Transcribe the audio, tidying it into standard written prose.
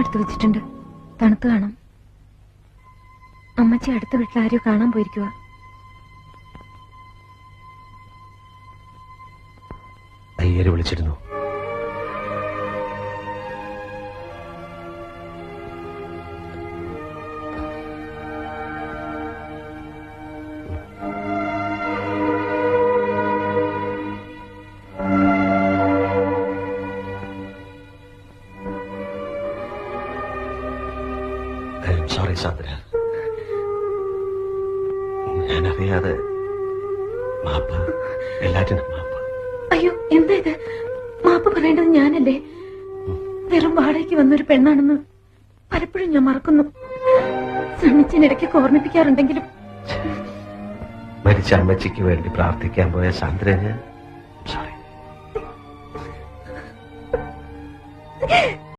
എടുത്ത് വെച്ചിട്ടുണ്ട്. തണുത്ത് കാണാം. അമ്മച്ചി അടുത്ത വീട്ടിൽ ആരോ കാണാൻ പോയിരിക്കുക. അയ്യര് വിളിച്ചിരുന്നു. സോറി സാന്ദ്ര, ഞാനറിയാതെ മാപ്പ്, എല്ലാറ്റിനും മാപ്പ്. അയ്യോ, എന്താ ഇത്? മാപ്പ് പറയേണ്ടത് ഞാനല്ലേ? വെറും വാടകയ്ക്ക് വന്നൊരു പെണ്ണാണെന്ന് പലപ്പോഴും ഞാൻ മറക്കുന്നു. ശ്രമിച്ചതിനിടയ്ക്ക് ഓർമ്മിപ്പിക്കാറുണ്ടെങ്കിലും മരിച്ച അമ്മച്ചിക്ക് വേണ്ടി പ്രാർത്ഥിക്കാൻ പോയ സാന്ദ്രന്